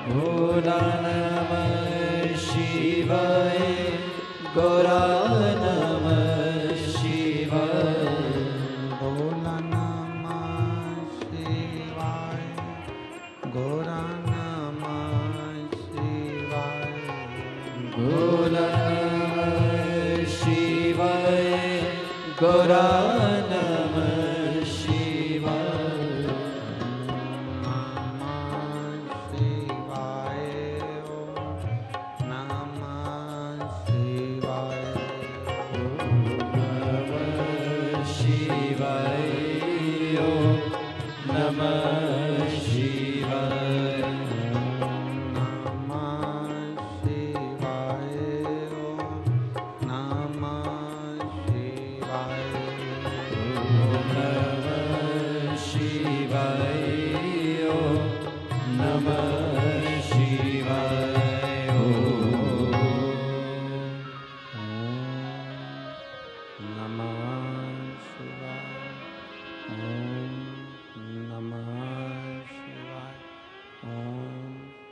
भोला नमः शिवाय, गौरा नमः शिवाय, भोला नमः शिवाय, गौरा नमः शिवाय, भोला नमः शिवाय, गौरा नमः शिवाय,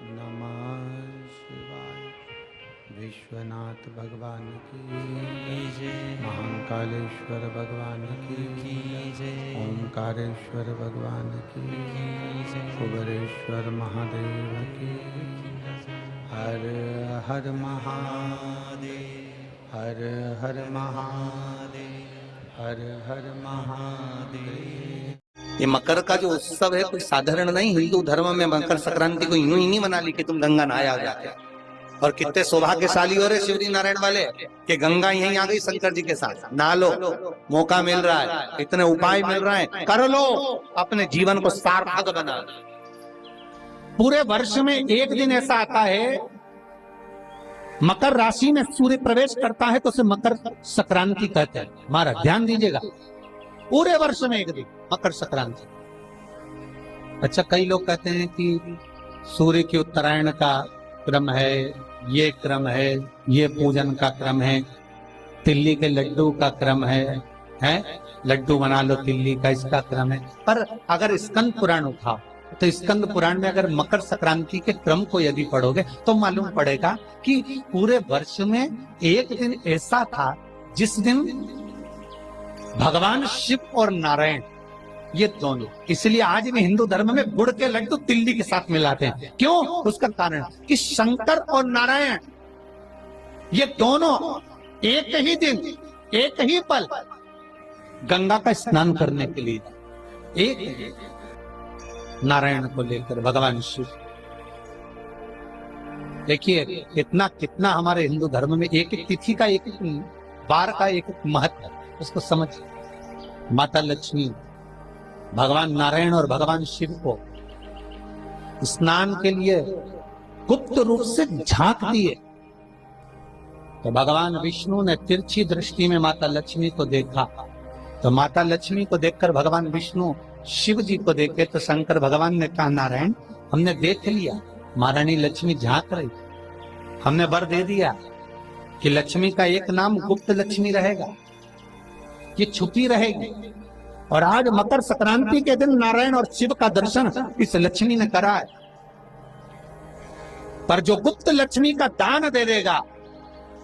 नमः शिवाय, विश्वनाथ भगवान की जय, महाकालेश्वर भगवान की जय, ओंकारेश्वर भगवान की जय, कुबेरेश्वर महादेव की हर हर महादेव, हर हर महादेव, हर हर महादेव। ये मकर का जो उत्सव है कोई साधारण नहीं। हिंदू धर्म में मकर संक्रांति को यूं ही नहीं मना ली कि तुम गंगा नहाया जाके। और कितने सौभाग्यशाली हो रहे शिवजी नारायण वाले कि गंगा यहीं आ गई शंकर जी के साथ। नहा लो, मौका मिल रहा है, इतने उपाय मिल रहे हैं, कर लो, अपने जीवन को सार्थक बना। पूरे वर्ष में एक दिन ऐसा आता है, मकर राशि में सूर्य प्रवेश करता है तो उसे मकर संक्रांति कहते हैं। महाराज ध्यान दीजिएगा, पूरे वर्ष में एक दिन मकर संक्रांति। अच्छा, कई लोग कहते हैं कि सूर्य की उत्तरायण का क्रम है, ये क्रम है, ये पूजन का क्रम है, तिल्ली के लड्डू का क्रम है, लड्डू बना लो तिल्ली का, इसका क्रम है। पर अगर स्कंद पुराण उठाओ तो स्कंद पुराण में अगर मकर संक्रांति के क्रम को यदि पढ़ोगे तो मालूम पड़ेगा कि पूरे वर्ष में एक दिन ऐसा था जिस दिन भगवान शिव और नारायण ये दोनों, इसलिए आज भी हिंदू धर्म में गुड़ के लड्डू तिल्ली के साथ मिलाते हैं। क्यों? उसका कारण कि शंकर और नारायण ये दोनों एक ही दिन, एक ही पल गंगा का स्नान करने के लिए, एक नारायण को लेकर भगवान शिव। देखिए कितना कितना हमारे हिंदू धर्म में एक एक तिथि का, एक एक बार का एक एक महत्व है, उसको समझ। माता लक्ष्मी, भगवान नारायण और भगवान शिव को स्नान के लिए गुप्त रूप से झांक दिए तो भगवान विष्णु ने तिरछी दृष्टि में माता लक्ष्मी को देखा। तो माता लक्ष्मी को देखकर भगवान विष्णु शिव जी को देखे तो शंकर भगवान ने कहा, नारायण हमने देख लिया, महारानी लक्ष्मी झांक रही, हमने वर दे दिया कि लक्ष्मी का एक नाम गुप्त लक्ष्मी रहेगा, ये छुपी रहेगी। और आज मकर संक्रांति के दिन नारायण और शिव का दर्शन इस लक्ष्मी ने करा है। पर जो गुप्त लक्ष्मी का दान दे देगा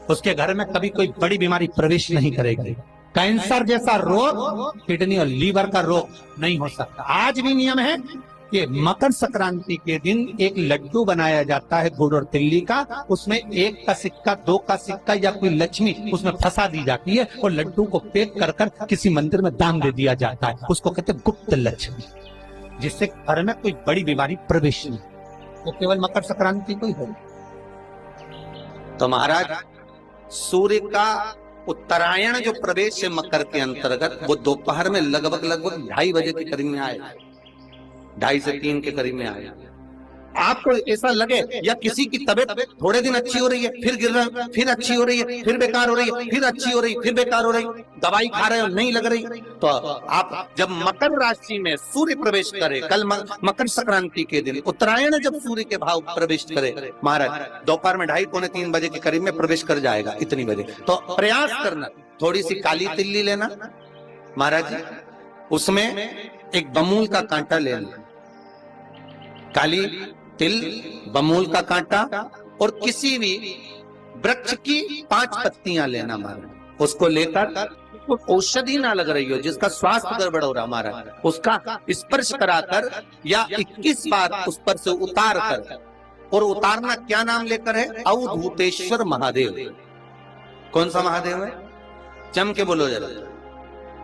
उसके घर में कभी कोई बड़ी बीमारी प्रवेश नहीं करेगी। कैंसर जैसा रोग, किडनी और लीवर का रोग नहीं हो सकता। आज भी नियम है कि मकर संक्रांति के दिन एक लड्डू बनाया जाता है गुड़ और तिल्ली का, उसमें 1 का सिक्का, 2 का सिक्का या कोई लक्ष्मी उसमें फंसा दी जाती है और लड्डू को पैक कर कर किसी मंदिर में दान दे दिया जाता है। उसको कहते हैं गुप्त लक्ष्मी, जिससे घर में कोई बड़ी बीमारी प्रवेश नहीं, वो केवल मकर संक्रांति को ही हो। तो महाराज सूर्य का उत्तरायण जो प्रवेश है मकर के अंतर्गत, वो दोपहर में लगभग 2:30 बजे के करीब में आए, 2:30 से 3 के करीब में आए। आपको ऐसा लगे या किसी की तबीयत थोड़े दिन अच्छी हो रही है, फिर गिर रहा है, फिर अच्छी हो रही है, फिर बेकार हो रही है, फिर अच्छी हो रही है, फिर बेकार हो रही है, दवाई खा रहे हो नहीं लग रही, तो आप जब मकर राशि में सूर्य प्रवेश करे, कल मकर संक्रांति के दिन उत्तरायण जब सूर्य के भाव प्रवेश करे महाराज, दोपहर में 2:30 पौने 3 बजे के करीब में प्रवेश कर जाएगा, इतनी बजे। तो प्रयास करना, थोड़ी सी काली तिल्ली लेना महाराज जी, उसमें एक बमूल का कांटा लेना, काली तिल, बमूल का कांटा और किसी भी वृक्ष की 5 पत्तियां लेना महाराज। उसको लेकर औषधि ना लग रही हो, जिसका स्वास्थ्य गड़बड़ हो रहा हमारा, उसका स्पर्श कराकर या 21 बार उस पर से उतार कर, और उतारना क्या नाम लेकर है? अवधूतेश्वर महादेव। कौन सा महादेव है? जम के बोलो जरा।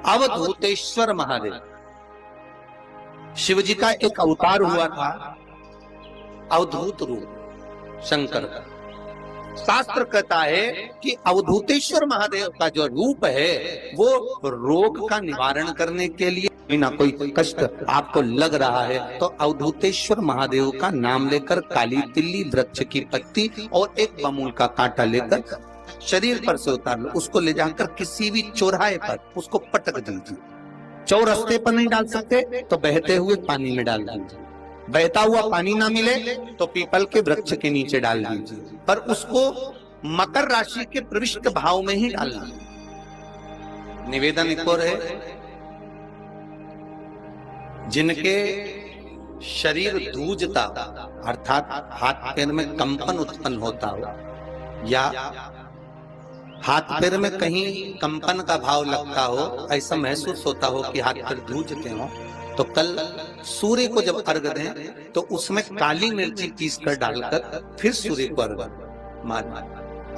अवधूतेश्वर महादेव शिव जी का एक अवतार हुआ था, अवधूत रूप शंकर का। शास्त्र कहता है कि अवधूतेश्वर महादेव का जो रूप है वो रोग का निवारण करने के लिए, बिना कोई कष्ट आपको लग रहा है तो अवधूतेश्वर महादेव का नाम लेकर काली तिल्ली, वृक्ष की पत्ती और एक बमूल का कांटा लेकर शरीर पर से उतार लो। उसको ले जाकर किसी भी चौराहे पर उसको पटक दीजिए। चौरस्ते पर नहीं डाल सकते तो बहते हुए पानी में डाल दीजिए। बहता हुआ पानी ना मिले तो पीपल के वृक्ष के नीचे डाल दीजिए, पर उसको मकर राशि के प्रविष्ट भाव में ही डालना। निवेदन एक और है, जिनके शरीर धूजता अर्थात हाथ पैर में कंपन उत्पन्न होता हो या हाथ पैर में कहीं कंपन का भाव लगता हो, ऐसा महसूस होता हो कि हाथ पैर धूजते हो, तो कल सूर्य को जब अर्घ दें तो उसमें काली मिर्ची पीस कर डालकर फिर सूर्य को अर्घ मार।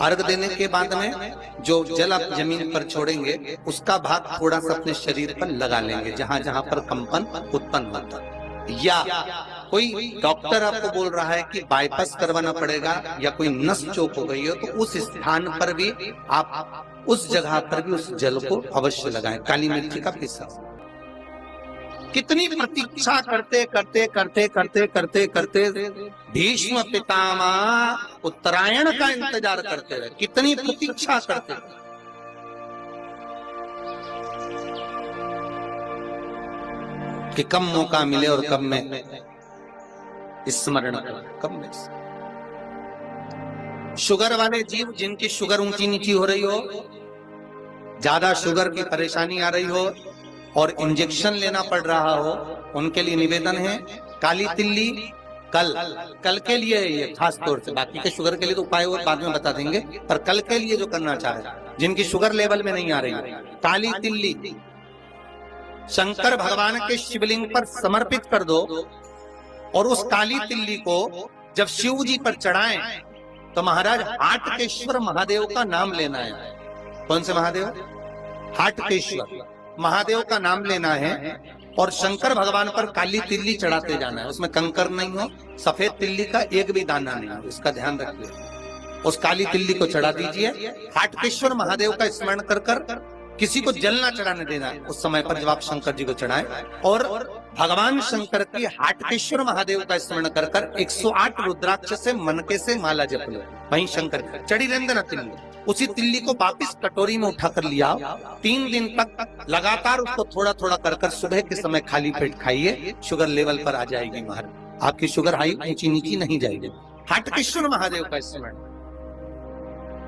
अर्घ देने के बाद में जो जल आप जमीन पर छोड़ेंगे उसका भाग थोड़ा सा अपने शरीर पर लगा लेंगे, जहां जहां पर कंपन उत्पन्न होता। या कोई डॉक्टर आपको बोल रहा है कि बाईपास करवाना पड़ेगा या कोई नस चौक हो गई हो, तो उस स्थान पर भी आप उस जगह पर भी उस जल को अवश्य लगाएं, काली मिर्ची का पीसा। कितनी प्रतीक्षा करते करते करते करते करते करते भीष्म पितामह उत्तरायण का इंतजार करते रहे, कितनी प्रतीक्षा करते रहे। कि कब मौका मिले और कब मैं स्मरण करूं, कब मैं। शुगर वाले जीव जिनकी शुगर ऊंची नीची हो रही हो, ज्यादा शुगर की परेशानी आ रही हो और इंजेक्शन लेना पड़ रहा हो, उनके लिए निवेदन है काली तिल्ली कल के लिए ये खास तौर से, बाकी के शुगर के लिए तो उपाय और बाद में बता देंगे, पर कल के लिए जो करना चाहे, जिनकी शुगर लेवल में नहीं आ रही, काली तिल्ली शंकर भगवान के शिवलिंग पर समर्पित कर दो और उस काली तिल्ली को जब शिव जी पर चढ़ाएं तो महाराज हाटकेश्वर महादेव का नाम लेना है। कौन से महादेव? हाटकेश्वर महादेव का नाम लेना है और शंकर भगवान पर काली तिल्ली चढ़ाते जाना है। उसमें कंकर नहीं हो, सफेद तिल्ली का एक भी दाना नहीं हो, इसका ध्यान रखिए। उस काली तिल्ली को चढ़ा दीजिए। हाटकेश्वर महादेव का स्मरण कर कर किसी को जल ना चढ़ाने देना उस समय पर जब आप शंकर जी को चढ़ाएं, और भगवान शंकर की हाटकेश्वर महादेव का स्मरण कर कर 108 रुद्राक्ष से मनके से माला जप लो। वहीं शंकर चढ़ी रहने ना तिल्ली, उसी तिल्ली को वापिस कटोरी में उठा कर लिया। 3 दिन तक लगातार उसको थोड़ा थोड़ा कर कर सुबह के समय खाली पेट खाइए, शुगर लेवल पर आ जाएगी महाराज, आपकी शुगर हाई ऊंची नीची नहीं जाएगी। हाटकेश्वर महादेव का स्मरण।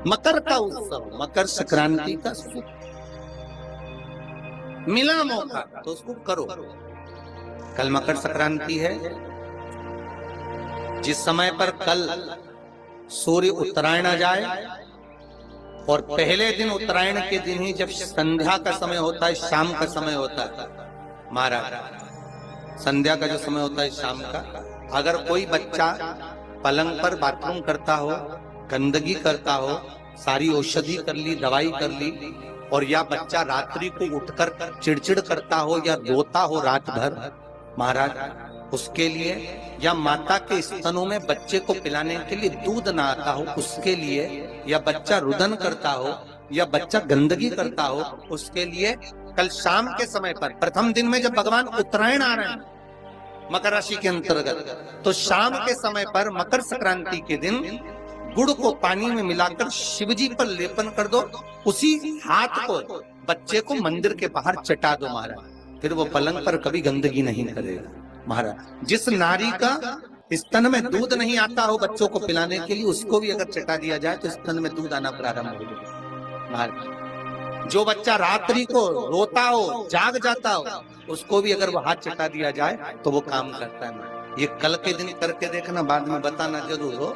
मकर का उत्सव, मकर संक्रांति का सुख मिला मौका तो उसको करो। कल मकर संक्रांति है, जिस समय पर कल सूर्य उत्तरायण आ जाए और पहले दिन उत्तरायण के दिन ही जब संध्या का समय होता है, शाम का समय होता है महाराज, संध्या का जो समय होता है शाम का, अगर कोई बच्चा पलंग पर बाथरूम करता हो, गंदगी करता हो, सारी औषधि कर ली, दवाई कर ली, और या बच्चा रात्रि को उठकर चिड़चिड़ करता हो या रोता हो रात भर महाराज, उसके लिए, या माता के स्तनों में बच्चे को पिलाने के लिए दूध ना आता हो उसके लिए, या बच्चा रुदन करता हो या बच्चा गंदगी करता हो उसके लिए, कल शाम के समय पर प्रथम दिन में जब भगवान उत्तरायण आ रहे हैं मकर राशि के अंतर्गत, तो शाम के समय पर मकर संक्रांति के दिन गुड़ को पानी में मिलाकर शिवजी पर लेपन कर दो। उसी हाथ को बच्चे को मंदिर के बाहर चटा दो महाराज, फिर वो पलंग पर कभी गंदगी नहीं करेगा महाराज। जिस नारी का स्तन में दूध नहीं आता हो बच्चों को पिलाने के लिए, उसको भी अगर चटा दिया जाए तो स्तन में दूध आना प्रारंभ हो जाएगा महाराज। जो बच्चा रात्रि को रोता हो, जाग जाता हो, उसको भी अगर वो हाथ चटा दिया जाए तो वो काम करता है महाराज। ये कल के दिन करके देखना, बाद में बताना जरूर हो।